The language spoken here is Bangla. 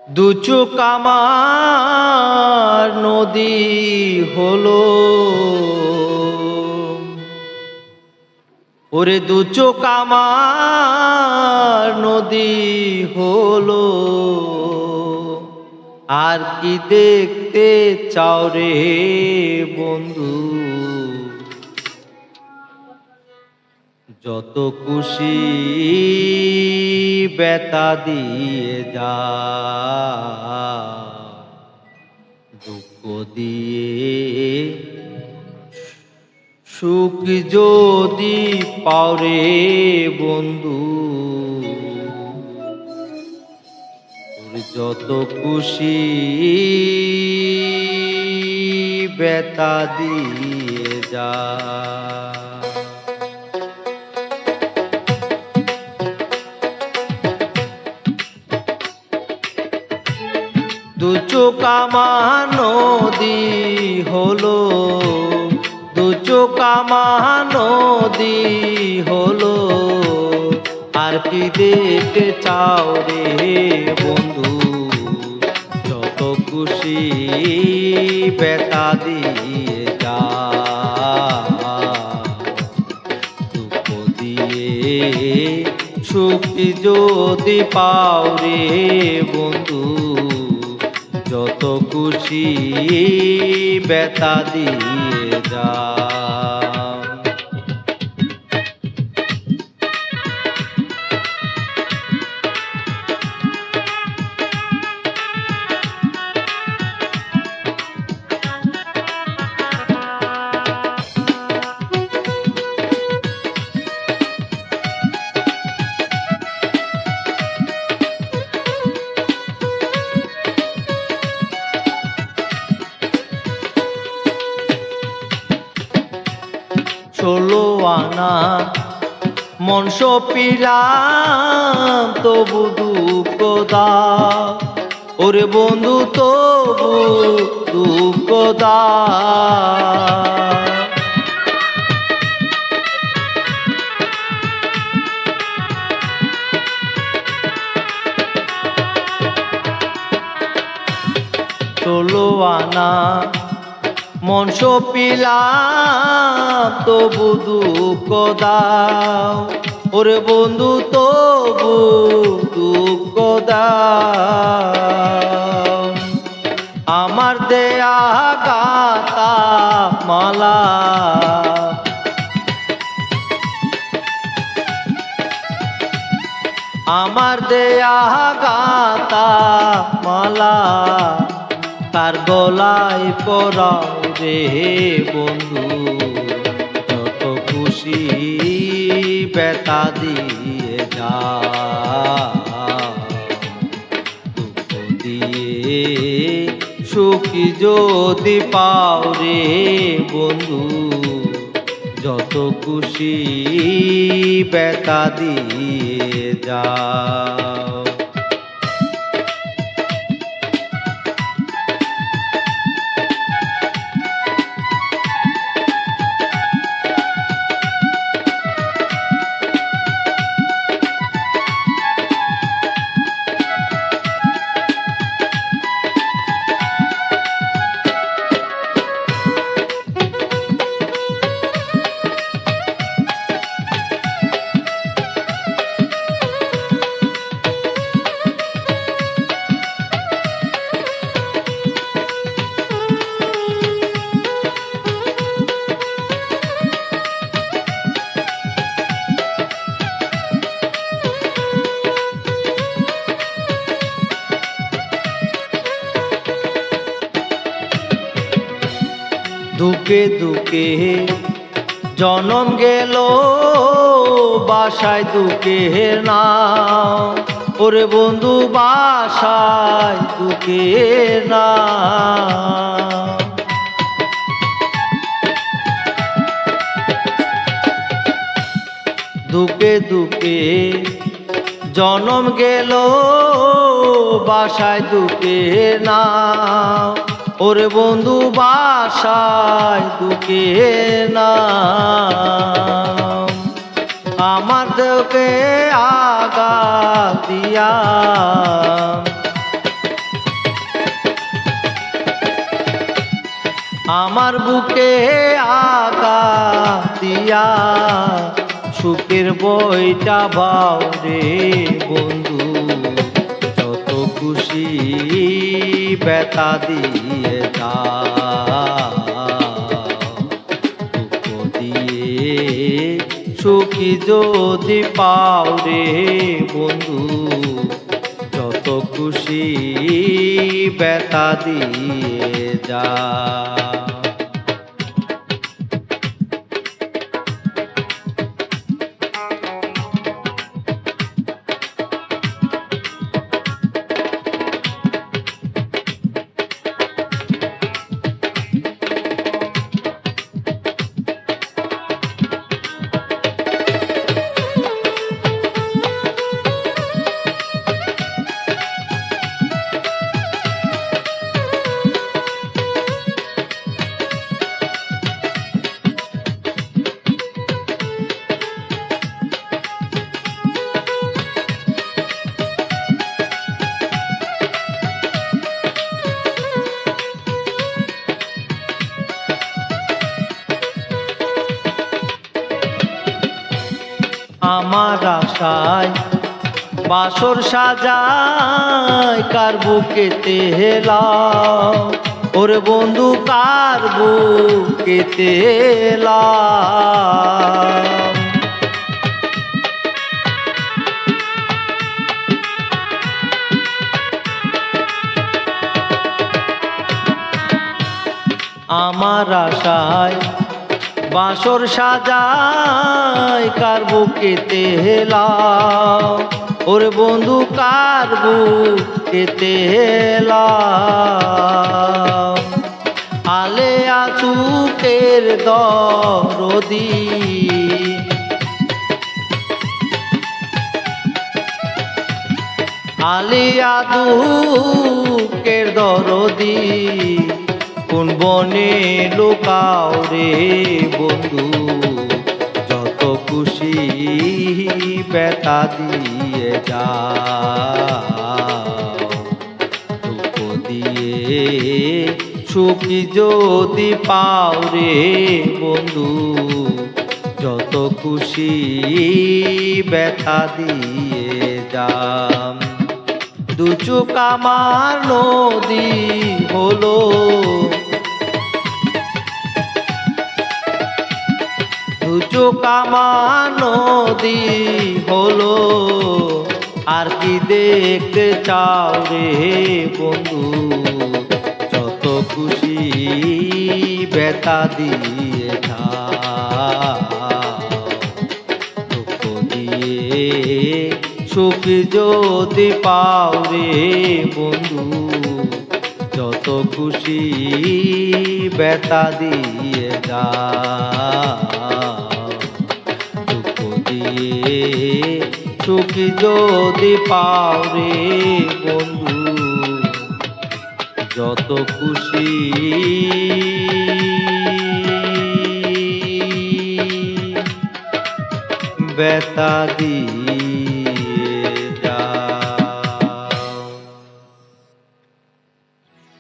দু চোখ আমার নদী হলো, ওরে দু চোখ আমার নদী হলো। আর কি দেখতে চাও রে বন্ধু, যত খুশি ব্যথা দিয়ে যা, দুঃখ দিয়ে সুখ যদি পাও রে বন্ধু, যত খুশি ব্যথা দিয়ে যা। দু চোখ আমার নদী হলো, দু চোখ আমার নদী হলো। আর কি দেখতে চাও রে বন্ধু, যত খুশি ব্যথা দিয়ে যা, দুঃখ দিয়ে সুখ যদি পাও রে বন্ধু, যত খুশি ব্যথা দিয়ে যা। ষোলো আনা মন সপিলাম তবু দুঃখ দাও, ওরে বন্ধু তবু দুঃখ দাও। ষোলো আনা মন সপিলাম তবু দুঃখ দাও, ওরে বন্ধু তবু দুঃখ দাও। আমার দেয়া গাতা মালা, আমার দেয়া গাতা মালা, তার গলায় পরাও রে বন্ধু, যত খুশি ব্যথা দিয়ে যা, দুঃখ দিয়ে সুখী যদি পাও রে বন্ধু, যত খুশি ব্যথা দিয়ে যাও। দুঃখে দুঃখে জনম গেল, বাসায় দুঃখের নাম, ওরে বন্ধু বাসায় দুঃখের নাম। দুঃখে দুঃখে জনম গেল, বাসায় দুঃখের নাম, ওরে বন্ধু বাসায় দুঃখের নাম। আমার দেহকে আঘাত দিয়া, আমার বুকে আকা দিয়া সুখের বইটা বাও রে বন্ধু, যত খুশি ব্যথা দিয়ে দুঃখ দিয়ে সুখী যদি পাও রে বন্ধু, যত খুশি ব্যথা দিয়ে যা। আমার আশায় বাসর সাজায় কার বুকেতে হেলাও, ওরে বন্ধু কার বুকেতে হেলাও। আমার আশায় বাসর সাজায় কার বুকেতে হেলাও, ওরে বন্ধু কার বুকেতে হেলাও। আলেয়া চুকের দরদি আলিয়া দুঃখের দরদি, কোন বনে লুকাও রে বন্ধু, যত খুশি ব্যথা দিয়ে যাও। দুঃখ দিয়ে সুখী যদি পাও রে বন্ধু, যত খুশি ব্যথা দিয়ে যাম। দু চোখ আমার নদী হলো, দু চোখ আমার নদী হলো, আর কি দেখতে চাও রে বন্ধু, যত খুশি ব্যথা দিয়ে দুঃখ দিয়ে সুখী যদি পাও রে বন্ধু, যত খুশি ব্যথা দিয়ে দুঃখ দিয়ে সুখী যদি পাও রে বন্ধু, যত খুশি ব্যথা দিয়ে